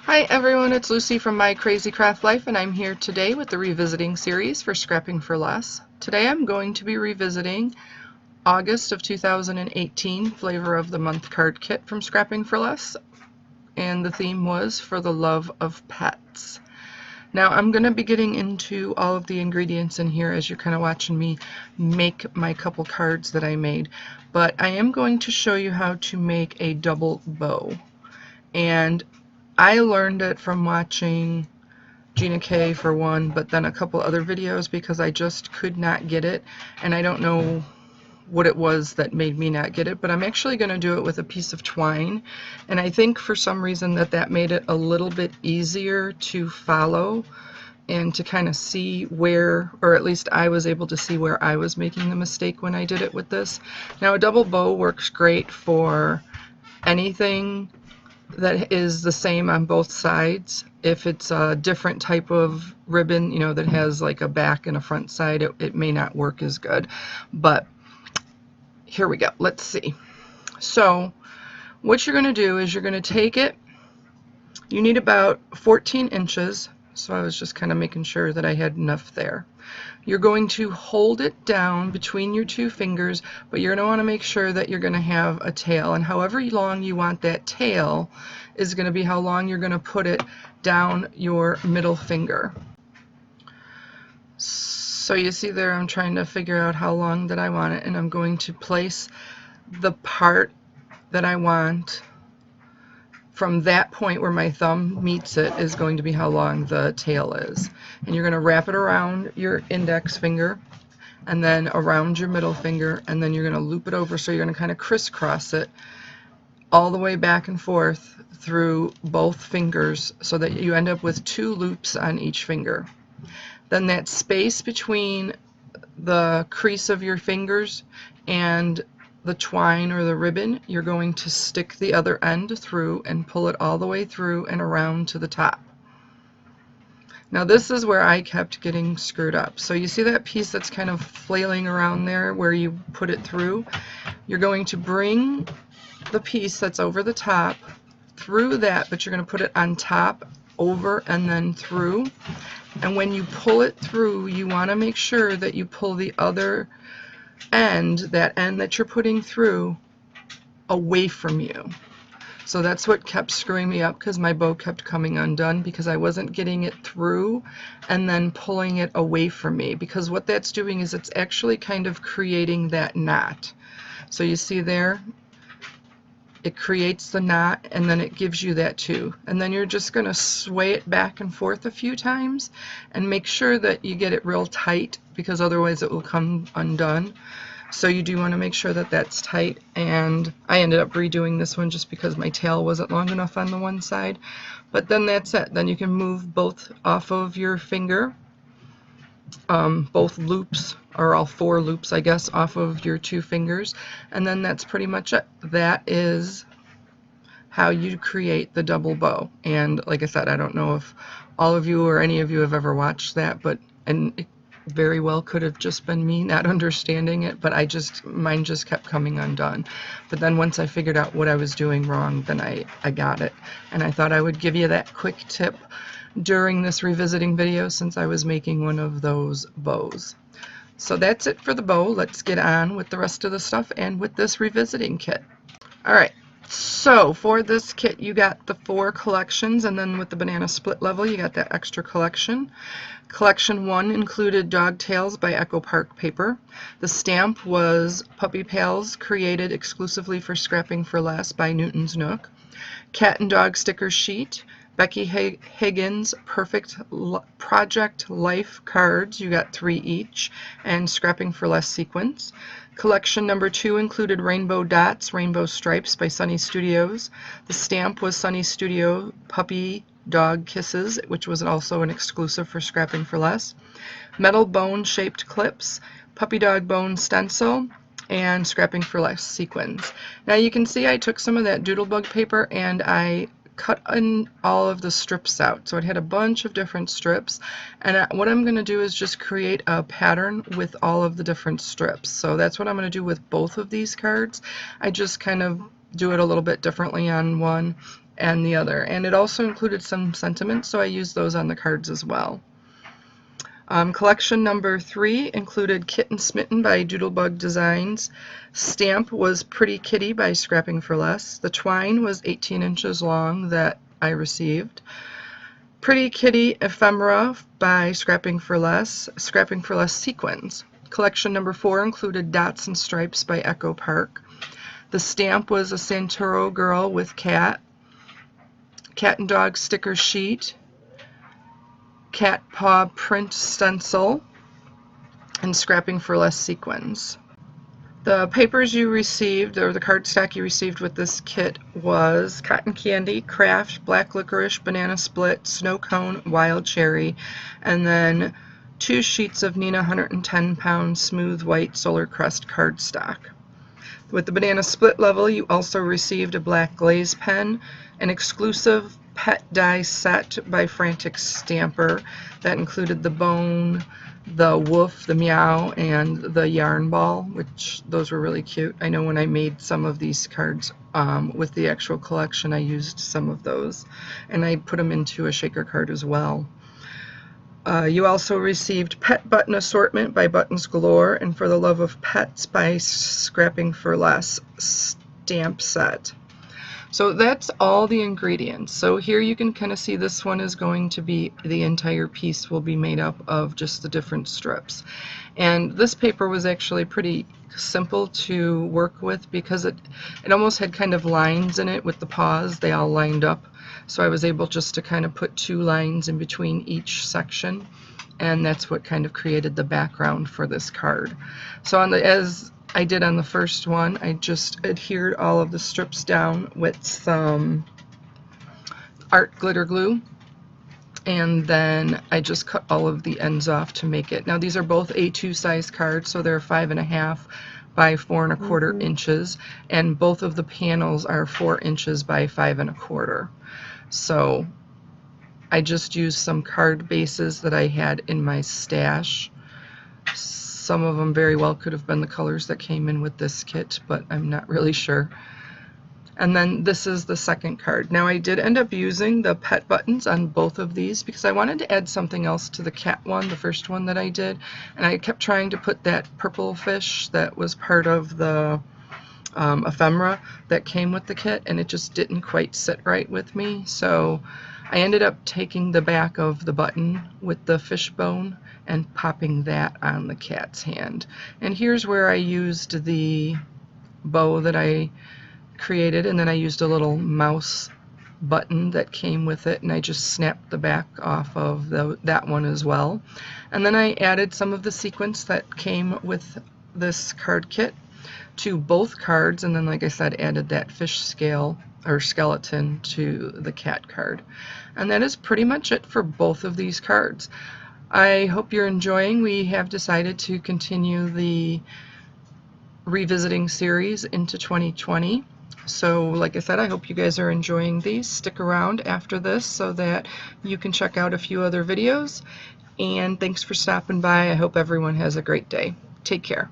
Hi everyone, it's Lucy from My Crazy Craft Life, and I'm here today with the revisiting series for Scrapping for Less. Today I'm going to be revisiting August of 2018 Flavor of the Month card kit from Scrapping for Less, and the theme was For the Love of Pets. Now I'm going to be getting into all of the ingredients in here as you're kind of watching me make my couple cards that I made, but I am going to show you how to make a double bow. And I learned it from watching Gina K for one, but then a couple other videos because I just could not get it, and I don't know what it was that made me not get it, but I'm actually going to do it with a piece of twine, and I think for some reason that made it a little bit easier to follow and to kind of see where, or at least I was able to see where I was making the mistake when I did it with this. Now a double bow works great for anything that is the same on both sides. If it's a different type of ribbon, you know, that has like a back and a front side, it may not work as good. But here we go. Let's see. So what you're going to do is you're going to take it. You need about 14 inches. So I was just kind of making sure that I had enough there. You're going to hold it down between your two fingers, but you're going to want to make sure that you're going to have a tail, and however long you want that tail is going to be how long you're going to put it down your middle finger. So you see there I'm trying to figure out how long that I want it, and I'm going to place the part that I want from that point where my thumb meets it is going to be how long the tail is. And you're going to wrap it around your index finger and then around your middle finger, and then you're going to loop it over, so you're going to kind of crisscross it all the way back and forth through both fingers so that you end up with 2 loops on each finger. Then that space between the crease of your fingers and the twine or the ribbon, you're going to stick the other end through and pull it all the way through and around to the top. Now this is where I kept getting screwed up. So you see that piece that's kind of flailing around there where you put it through? You're going to bring the piece that's over the top through that, but you're going to put it on top, over, and then through. And when you pull it through, you want to make sure that you pull the other end, that end that you're putting through, away from you. So that's what kept screwing me up, because my bow kept coming undone because I wasn't getting it through and then pulling it away from me, because what that's doing is it's actually kind of creating that knot. So you see there, it creates the knot and then it gives you that too. And then you're just going to sway it back and forth a few times and make sure that you get it real tight, because otherwise it will come undone. So you do want to make sure that that's tight, and I ended up redoing this one just because my tail wasn't long enough on the one side. But then that's it. Then you can move both off of your finger, both loops, or all 4 loops I guess, off of your 2 fingers, and then that's pretty much it. That is how you create the double bow. And like I said, I don't know if all of you or any of you have ever watched that, but it very well could have just been me not understanding it, but mine just kept coming undone. But then once I figured out what I was doing wrong, then I got it. And I thought I would give you that quick tip during this revisiting video, since I was making one of those bows. So that's it for the bow. Let's get on with the rest of the stuff and with this revisiting kit. Alright, so for this kit you got the 4 collections, and then with the banana split level you got that extra collection. Collection 1 included Dog Tales by Echo Park Paper. The stamp was Puppy Pals, created exclusively for Scrapping for Less by Newton's Nook. Cat and Dog sticker sheet, Becky Higgins Project Life cards, you got 3 each, and Scrapping for Less sequence. Collection number 2 included Rainbow Dots, Rainbow Stripes by Sunny Studios. The stamp was Sunny Studio Puppy Dog Kisses, which was also an exclusive for Scrapping for Less. Metal bone shaped clips, Puppy Dog Bone stencil, and Scrapping for Less sequins. Now you can see I took some of that doodlebug paper and I cut in all of the strips out. So it had a bunch of different strips, and what I'm going to do is just create a pattern with all of the different strips. So that's what I'm going to do with both of these cards. I just kind of do it a little bit differently on one and the other. And it also included some sentiments, so I used those on the cards as well. Collection number 3 included Kitten Smitten by Doodlebug Designs. Stamp was Pretty Kitty by Scrapping for Less. The twine was 18 inches long that I received. Pretty Kitty Ephemera by Scrapping for Less sequins. Collection number 4 included Dots and Stripes by Echo Park. The stamp was a Santoro girl with cat and dog sticker sheet, cat paw print stencil, and Scrapping for Less sequins. The papers you received, or the cardstock you received with this kit, was Cotton Candy, Craft, Black Licorice, Banana Split, Snow Cone, Wild Cherry, and then 2 sheets of Neenah 110-pound smooth white Solar Crest cardstock. With the Banana Split level, you also received a black glaze pen, an exclusive pet die set by Frantic Stamper that included the bone, the woof, the meow, and the yarn ball, which those were really cute. I know when I made some of these cards with the actual collection, I used some of those, and I put them into a shaker card as well. You also received Pet Button Assortment by Buttons Galore and For the Love of Pets by Scrapping for Less stamp set. So that's all the ingredients. So here you can kind of see this one is going to be, the entire piece will be made up of just the different strips. And this paper was actually pretty simple to work with because it almost had kind of lines in it with the paws. They all lined up. So I was able just to kind of put 2 lines in between each section, and that's what kind of created the background for this card. So as I did on the first one, I just adhered all of the strips down with some art glitter glue, and then I just cut all of the ends off to make it. Now these are both A2 size cards, so they're 5.5 by 4 1/4 inches, and both of the panels are 4 inches by 5 1/4. So I just used some card bases that I had in my stash. Some of them very well could have been the colors that came in with this kit, but I'm not really sure. And then this is the second card. Now I did end up using the pet buttons on both of these because I wanted to add something else to the cat one, the first one that I did, and I kept trying to put that purple fish that was part of the ephemera that came with the kit, and it just didn't quite sit right with me. So I ended up taking the back of the button with the fish bone and popping that on the cat's hand. And here's where I used the bow that I created, and then I used a little mouse button that came with it, and I just snapped the back off of that one as well. And then I added some of the sequins that came with this card kit to both cards, and then, like I said, added that fish scale or skeleton to the cat card. And that is pretty much it for both of these cards. I hope you're enjoying. We have decided to continue the revisiting series into 2020. So like I said, I hope you guys are enjoying these. Stick around after this so that you can check out a few other videos. And thanks for stopping by. I hope everyone has a great day. Take care.